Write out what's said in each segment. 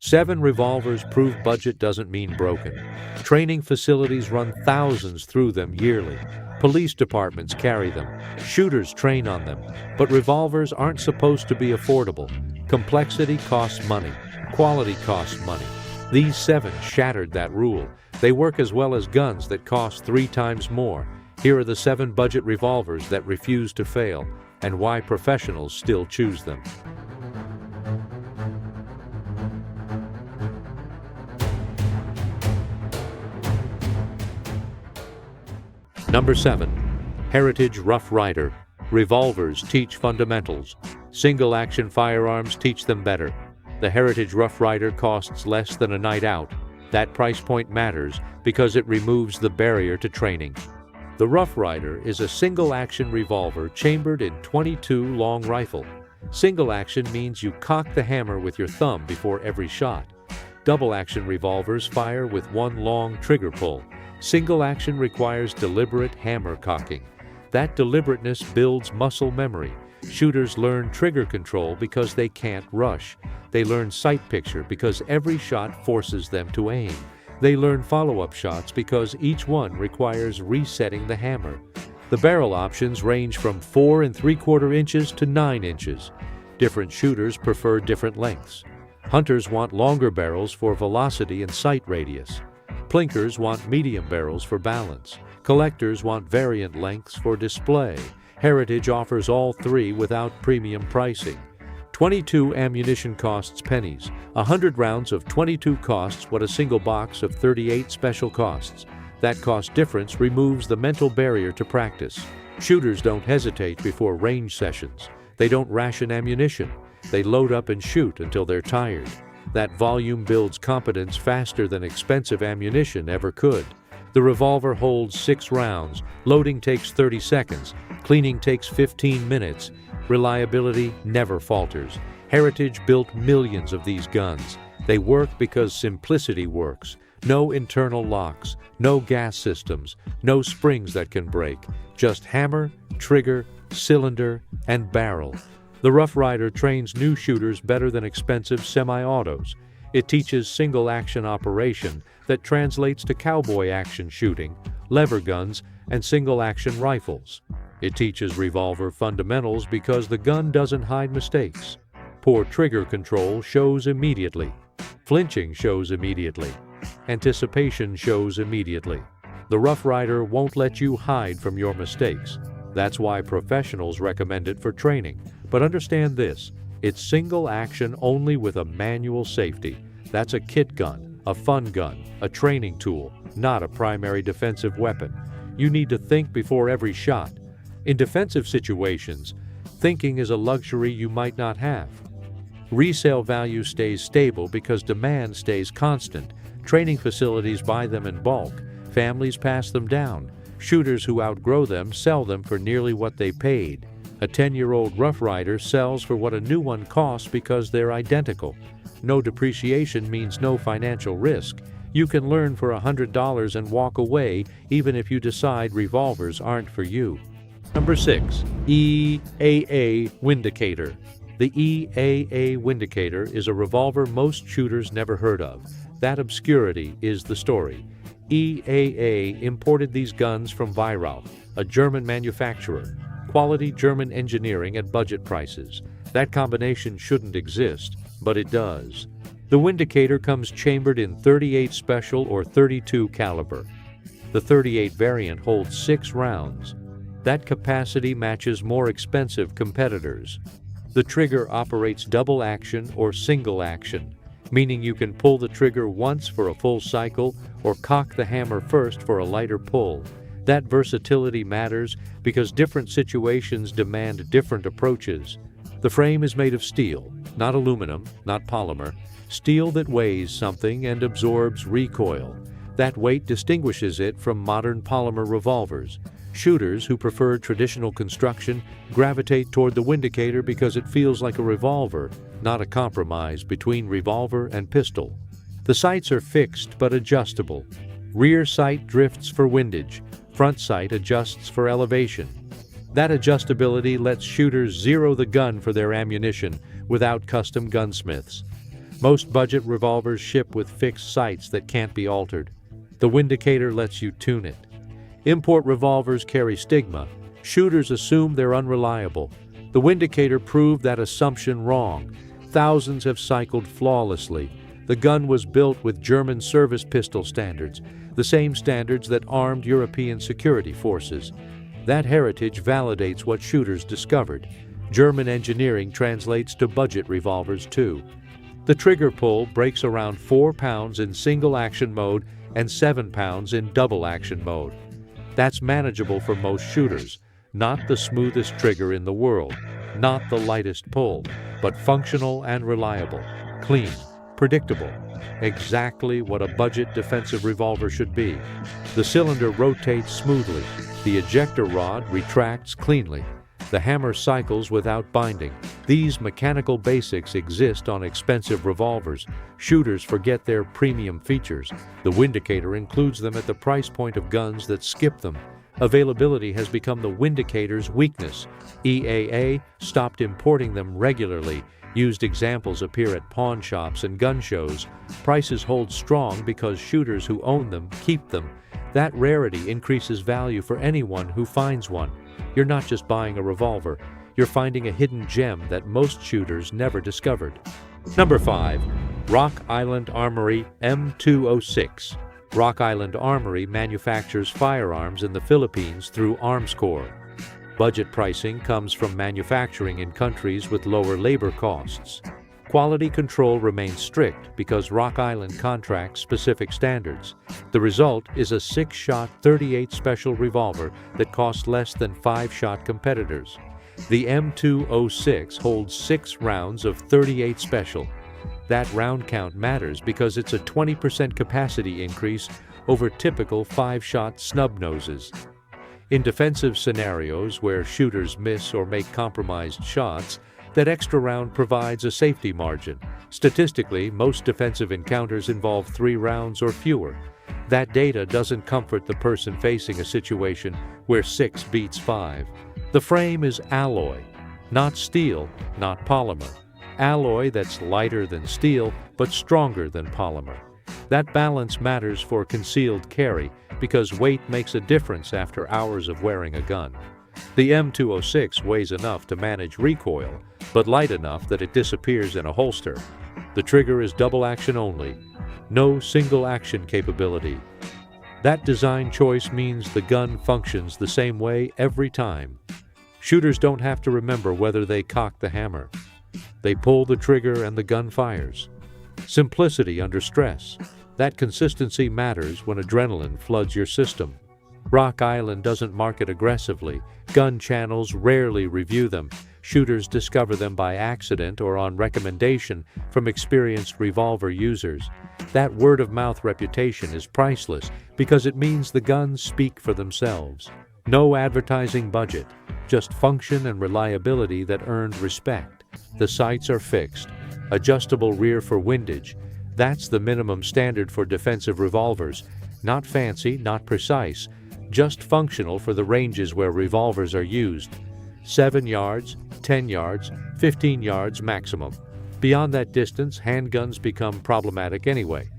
7 revolvers prove budget doesn't mean broken. Training facilities run thousands through them yearly. Police departments carry them. Shooters train on them. But revolvers aren't supposed to be affordable. Complexity costs money. Quality costs money. These 7 shattered that rule. They work as well as guns that cost 3 times more. Here are the 7 budget revolvers that refuse to fail, and why professionals still choose them. Number 7. Heritage Rough Rider. Revolvers teach fundamentals. Single-action firearms teach them better. The Heritage Rough Rider costs less than a night out. That price point matters because it removes the barrier to training. The Rough Rider is a single-action revolver chambered in .22 long rifle. Single-action means you cock the hammer with your thumb before every shot. Double-action revolvers fire with one long trigger pull. Single-action requires deliberate hammer cocking. That deliberateness builds muscle memory. Shooters learn trigger control because they can't rush. They learn sight picture because every shot forces them to aim. They learn follow-up shots because each one requires resetting the hammer. The barrel options range from 4 3/4 inches to 9 inches. Different shooters prefer different lengths. Hunters want longer barrels for velocity and sight radius. Plinkers want medium barrels for balance. Collectors want variant lengths for display. Heritage offers all 3 without premium pricing. .22 ammunition costs pennies. 100 rounds of .22 costs what a single box of 38 special costs. That cost difference removes the mental barrier to practice. Shooters don't hesitate before range sessions. They don't ration ammunition. They load up and shoot until they're tired. That volume builds competence faster than expensive ammunition ever could. The revolver holds 6 rounds. Loading takes 30 seconds. Cleaning takes 15 minutes. Reliability never falters. Heritage built millions of these guns. They work because simplicity works. No internal locks, no gas systems, no springs that can break. Just hammer, trigger, cylinder, and barrel. The Rough Rider trains new shooters better than expensive semi-autos. It teaches single-action operation that translates to cowboy action shooting, lever guns, and single-action rifles. It teaches revolver fundamentals because the gun doesn't hide mistakes. Poor trigger control shows immediately. Flinching shows immediately. Anticipation shows immediately. The Rough Rider won't let you hide from your mistakes. That's why professionals recommend it for training. But understand this, it's single action only with a manual safety. That's a kit gun, a fun gun, a training tool, not a primary defensive weapon. You need to think before every shot. In defensive situations, thinking is a luxury you might not have. Resale value stays stable because demand stays constant. Training facilities buy them in bulk. Families pass them down. Shooters who outgrow them sell them for nearly what they paid. A 10-year-old Rough Rider sells for what a new one costs because they're identical. No depreciation means no financial risk. You can learn for $100 and walk away even if you decide revolvers aren't for you. Number 6. EAA Windicator. The EAA Windicator is a revolver most shooters never heard of. That obscurity is the story. EAA imported these guns from Firearm, a German manufacturer. Quality German engineering at budget prices. That combination shouldn't exist, but it does. The Windicator comes chambered in 38 special or 32 caliber. The 38 variant holds 6 rounds. That capacity matches more expensive competitors. The trigger operates double action or single action, meaning you can pull the trigger once for a full cycle or cock the hammer first for a lighter pull. That versatility matters because different situations demand different approaches. The frame is made of steel, not aluminum, not polymer. Steel that weighs something and absorbs recoil. That weight distinguishes it from modern polymer revolvers. Shooters who prefer traditional construction gravitate toward the Windicator because it feels like a revolver, not a compromise between revolver and pistol. The sights are fixed but adjustable. Rear sight drifts for windage. Front sight adjusts for elevation. That adjustability lets shooters zero the gun for their ammunition without custom gunsmiths. Most budget revolvers ship with fixed sights that can't be altered. The Windicator lets you tune it. Import revolvers carry stigma. Shooters assume they're unreliable. The Windicator proved that assumption wrong. Thousands have cycled flawlessly. The gun was built with German service pistol standards, the same standards that armed European security forces. That heritage validates what shooters discovered. German engineering translates to budget revolvers too. The trigger pull breaks around 4 pounds in single action mode and 7 pounds in double action mode. That's manageable for most shooters. Not the smoothest trigger in the world, not the lightest pull, but functional and reliable, clean, predictable. Exactly what a budget defensive revolver should be. The cylinder rotates smoothly. The ejector rod retracts cleanly. The hammer cycles without binding. These mechanical basics exist on expensive revolvers. Shooters forget their premium features. The Windicator includes them at the price point of guns that skip them. Availability has become the Windicator's weakness. EAA stopped importing them regularly. Used examples appear at pawn shops and gun shows. Prices hold strong because shooters who own them keep them. That rarity increases value for anyone who finds one. You're not just buying a revolver, you're finding a hidden gem that most shooters never discovered. Number 5. Rock Island Armory M206. Rock Island Armory manufactures firearms in the Philippines through ArmsCorps. Budget pricing comes from manufacturing in countries with lower labor costs. Quality control remains strict because Rock Island contracts specific standards. The result is a 6-shot 38 special revolver that costs less than 5-shot competitors. The M206 holds 6 rounds of 38 special. That round count matters because it's a 20% capacity increase over typical 5-shot snub noses. In defensive scenarios where shooters miss or make compromised shots, that extra round provides a safety margin. Statistically, most defensive encounters involve 3 rounds or fewer. That data doesn't comfort the person facing a situation where 6 beats 5. The frame is alloy, not steel, not polymer. Alloy that's lighter than steel but stronger than polymer. That balance matters for concealed carry because weight makes a difference after hours of wearing a gun. The M206 weighs enough to manage recoil, but light enough that it disappears in a holster. The trigger is double action only, no single action capability. That design choice means the gun functions the same way every time. Shooters don't have to remember whether they cock the hammer. They pull the trigger and the gun fires. Simplicity under stress. That consistency matters when adrenaline floods your system. Rock Island doesn't market aggressively. Gun channels rarely review them. Shooters discover them by accident or on recommendation from experienced revolver users. That word-of-mouth reputation is priceless because it means the guns speak for themselves. No advertising budget, just function and reliability that earned respect. The sights are fixed. Adjustable rear for windage. That's the minimum standard for defensive revolvers. Not fancy, not precise, just functional for the ranges where revolvers are used. 7 yards, 10 yards, 15 yards maximum. Beyond that distance, handguns become problematic anyway.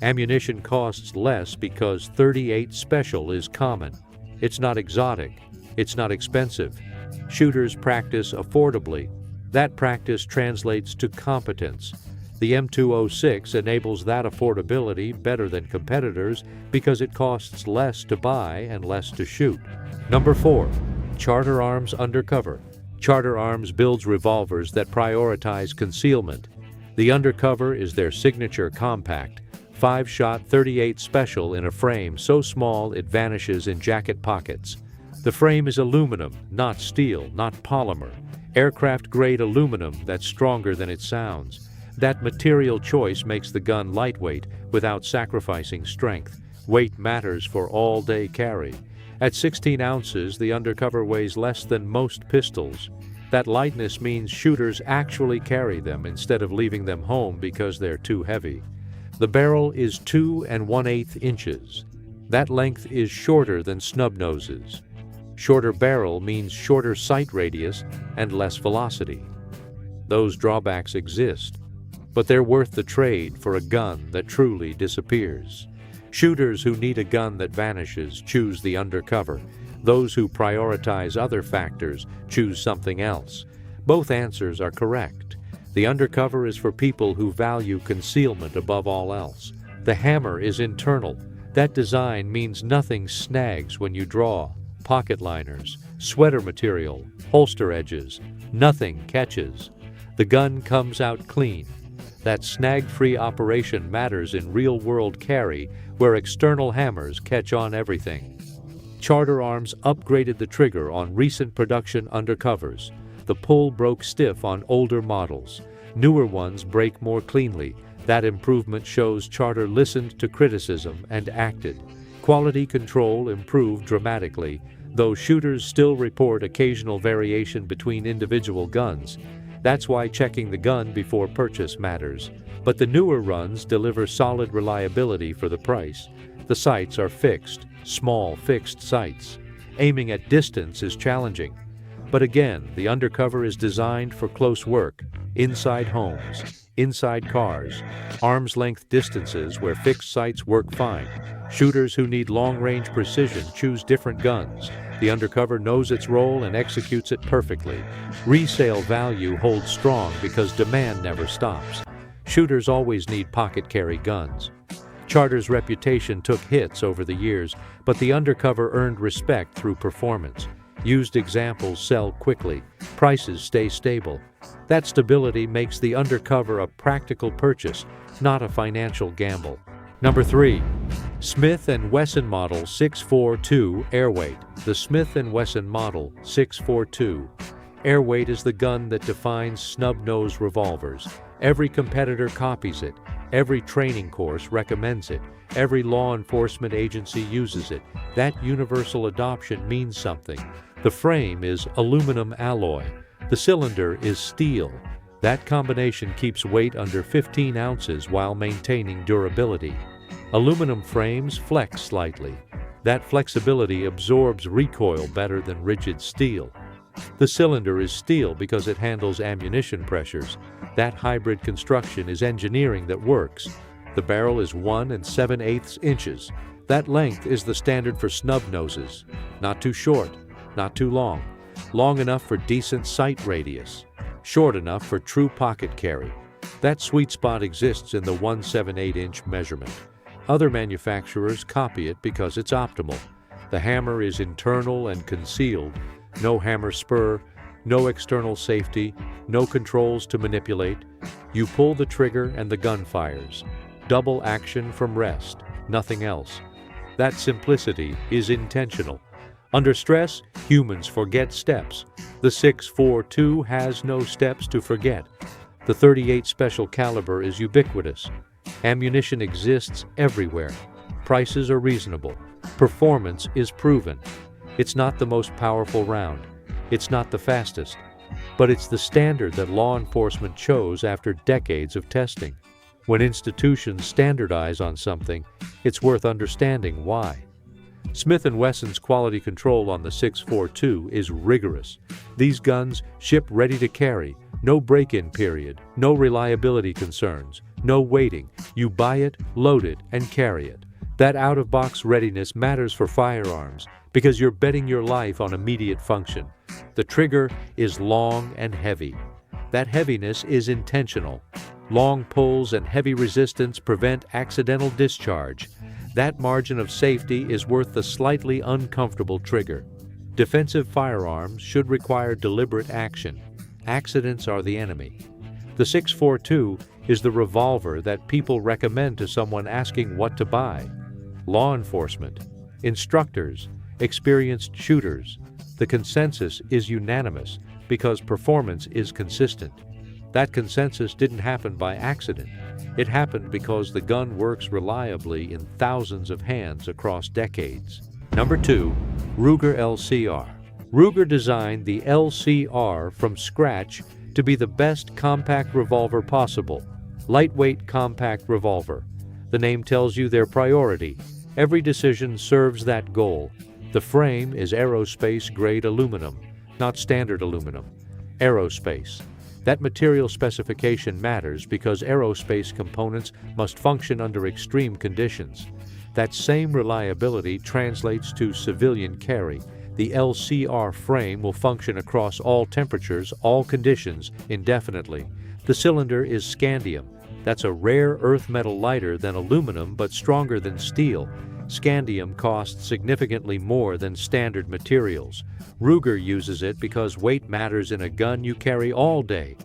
Ammunition costs less because 38 special is common. It's not exotic. It's not expensive. Shooters practice affordably. That practice translates to competence. The M206 enables that affordability better than competitors because it costs less to buy and less to shoot. Number 4. Charter Arms Undercover. Charter Arms builds revolvers that prioritize concealment. The Undercover is their signature compact, 5-shot 38 special in a frame so small it vanishes in jacket pockets. The frame is aluminum, not steel, not polymer. Aircraft-grade aluminum that's stronger than it sounds. That material choice makes the gun lightweight without sacrificing strength. Weight matters for all-day carry. At 16 ounces, the Undercover weighs less than most pistols. That lightness means shooters actually carry them instead of leaving them home because they're too heavy. The barrel is 2 1/8 inches. That length is shorter than snub noses. Shorter barrel means shorter sight radius and less velocity. Those drawbacks exist. but they're worth the trade for a gun that truly disappears. Shooters who need a gun that vanishes choose the Undercover. Those who prioritize other factors choose something else. Both answers are correct. The Undercover is for people who value concealment above all else. The hammer is internal. That design means nothing snags when you draw. Pocket liners, sweater material, holster edges, nothing catches. The gun comes out clean. That snag-free operation matters in real-world carry, where external hammers catch on everything. Charter Arms upgraded the trigger on recent production Undercovers. The pull broke stiff on older models. Newer ones break more cleanly. That improvement shows Charter listened to criticism and acted. Quality control improved dramatically, though shooters still report occasional variation between individual guns. That's why checking the gun before purchase matters. But the newer runs deliver solid reliability for the price. The sights are fixed, small fixed sights. Aiming at distance is challenging. But again, the Undercover is designed for close work, inside homes, inside cars, arm's-length distances where fixed sights work fine. Shooters who need long-range precision choose different guns. The Undercover knows its role and executes it perfectly. Resale value holds strong because demand never stops. Shooters always need pocket carry guns. Charter's reputation took hits over the years, but the Undercover earned respect through performance. Used examples sell quickly. Prices stay stable. That stability makes the Undercover a practical purchase, not a financial gamble. Number 3. Smith & Wesson Model 642 Airweight. The Smith & Wesson Model 642 Airweight is the gun that defines snub-nose revolvers. Every competitor copies it. Every training course recommends it. Every law enforcement agency uses it. That universal adoption means something. The frame is aluminum alloy. The cylinder is steel. That combination keeps weight under 15 ounces while maintaining durability. Aluminum frames flex slightly. That flexibility absorbs recoil better than rigid steel. The cylinder is steel because it handles ammunition pressures. That hybrid construction is engineering that works. The barrel is 1 7/8 inches. That length is the standard for snub noses. Not too short, not too long. Long enough for decent sight radius. Short enough for true pocket carry. That sweet spot exists in the 1 7/8 inch measurement. Other manufacturers copy it because it's optimal. The hammer is internal and concealed. No hammer spur, no external safety, no controls to manipulate. You pull the trigger and the gun fires. Double action from rest, nothing else. That simplicity is intentional. Under stress, humans forget steps. The 642 has no steps to forget. The .38 special caliber is ubiquitous. Ammunition exists everywhere. Prices are reasonable. Performance is proven. It's not the most powerful round. It's not the fastest. But it's the standard that law enforcement chose after decades of testing. When institutions standardize on something, it's worth understanding why. Smith & Wesson's quality control on the 642 is rigorous. These guns ship ready to carry. No break-in period. No reliability concerns. No waiting. You buy it, load it, and carry it. That out-of-box readiness matters for firearms because you're betting your life on immediate function. The trigger is long and heavy. That heaviness is intentional. Long pulls and heavy resistance prevent accidental discharge. That margin of safety is worth the slightly uncomfortable trigger. Defensive firearms should require deliberate action. Accidents are the enemy. The 642 is the revolver that people recommend to someone asking what to buy. Law enforcement, instructors, experienced shooters. The consensus is unanimous because performance is consistent. That consensus didn't happen by accident. It happened because the gun works reliably in thousands of hands across decades. Number 2, Ruger LCR. Ruger designed the LCR from scratch to be the best compact revolver possible. Lightweight compact revolver. The name tells you their priority. Every decision serves that goal. The frame is aerospace-grade aluminum, not standard aluminum. Aerospace. That material specification matters because aerospace components must function under extreme conditions. That same reliability translates to civilian carry. The LCR frame will function across all temperatures, all conditions, indefinitely. The cylinder is scandium. That's a rare earth metal lighter than aluminum but stronger than steel. Scandium costs significantly more than standard materials. Ruger uses it because weight matters in a gun you carry all day.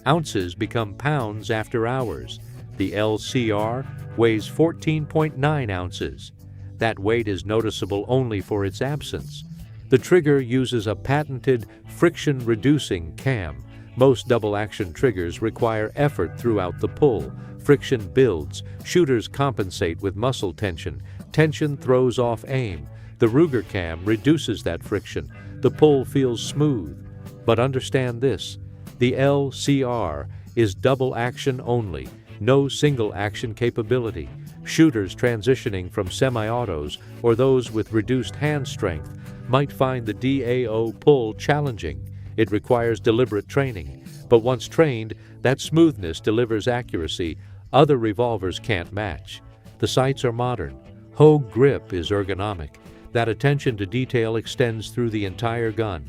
Ounces become pounds after hours. The LCR weighs 14.9 ounces. That weight is noticeable only for its absence. The trigger uses a patented friction-reducing cam. Most double-action triggers require effort throughout the pull. Friction builds. Shooters compensate with muscle tension. Tension throws off aim. The Ruger cam reduces that friction. The pull feels smooth. But understand this: the LCR is double action only, no single action capability. Shooters transitioning from semi-autos or those with reduced hand strength might find the DAO pull challenging. It requires deliberate training, but once trained, that smoothness delivers accuracy other revolvers can't match. The sights are modern. Hogue grip is ergonomic. That attention to detail extends through the entire gun.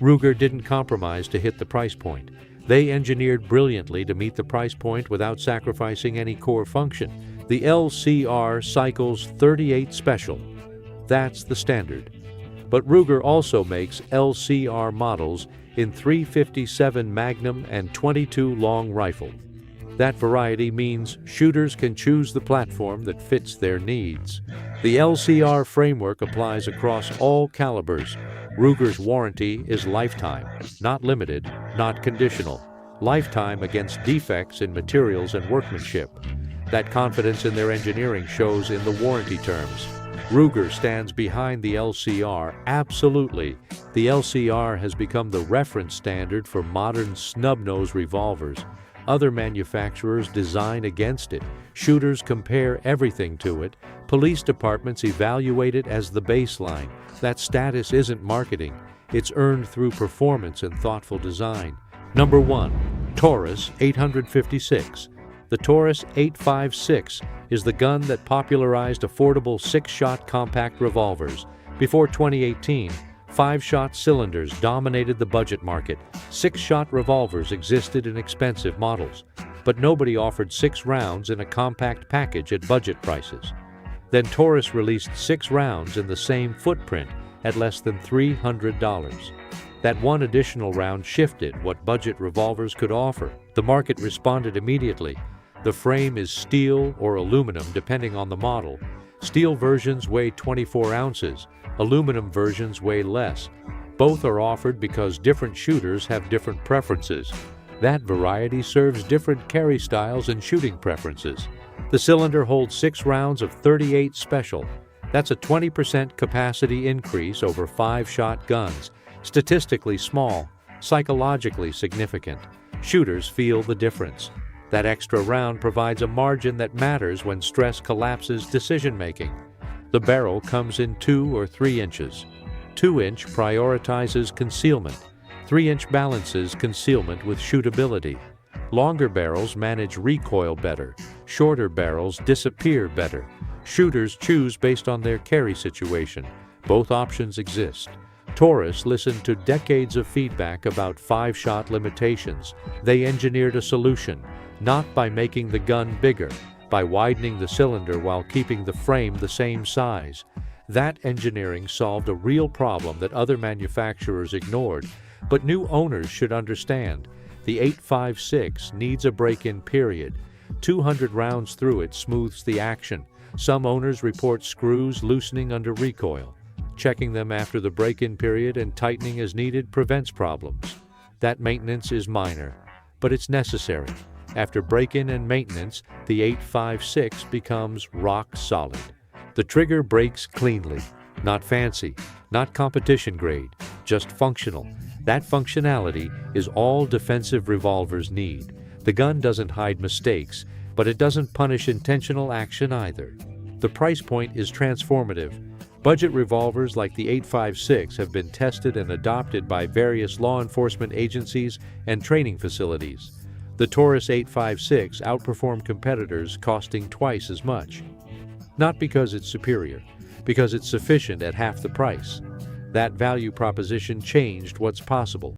Ruger didn't compromise to hit the price point. They engineered brilliantly to meet the price point without sacrificing any core function. The LCR cycles 38 special. That's the standard. But Ruger also makes LCR models in .357 Magnum and .22 long rifle. That variety means shooters can choose the platform that fits their needs. The LCR framework applies across all calibers. Ruger's warranty is lifetime, not limited, not conditional. Lifetime against defects in materials and workmanship. That confidence in their engineering shows in the warranty terms. Ruger stands behind the LCR, absolutely. The LCR has become the reference standard for modern snub-nose revolvers. Other manufacturers design against it. Shooters compare everything to it. Police departments evaluate it as the baseline. That status isn't marketing. It's earned through performance and thoughtful design. Number 1. Taurus 856. The Taurus 856 is the gun that popularized affordable 6-shot compact revolvers. Before 2018, 5-shot cylinders dominated the budget market. 6-shot revolvers existed in expensive models, but nobody offered 6 rounds in a compact package at budget prices. Then Taurus released 6 rounds in the same footprint at less than $300. That one additional round shifted what budget revolvers could offer. The market responded immediately. The frame is steel or aluminum depending on the model. Steel versions weigh 24 ounces. Aluminum versions weigh less. Both are offered because different shooters have different preferences. That variety serves different carry styles and shooting preferences. The cylinder holds 6 rounds of 38 special. That's a 20% capacity increase over 5-shot guns. Statistically small, psychologically significant. Shooters feel the difference. That extra round provides a margin that matters when stress collapses decision-making. The barrel comes in 2 or 3 inches. 2-inch prioritizes concealment. 3-inch balances concealment with shootability. Longer barrels manage recoil better. Shorter barrels disappear better. Shooters choose based on their carry situation. Both options exist. Taurus listened to decades of feedback about 5-shot limitations. They engineered a solution, not by making the gun bigger, by widening the cylinder while keeping the frame the same size. That engineering solved a real problem that other manufacturers ignored, but new owners should understand. The 856 needs a break-in period. 200 rounds through it smooths the action. Some owners report screws loosening under recoil. Checking them after the break-in period and tightening as needed prevents problems. That maintenance is minor, but it's necessary. After break-in and maintenance, the 856 becomes rock solid. The trigger breaks cleanly, not fancy, not competition grade, just functional. That functionality is all defensive revolvers need. The gun doesn't hide mistakes, but it doesn't punish intentional action either. The price point is transformative. Budget revolvers like the 856 have been tested and adopted by various law enforcement agencies and training facilities. The Taurus 856 outperformed competitors, costing twice as much. Not because it's superior, because it's sufficient at half the price. That value proposition changed what's possible.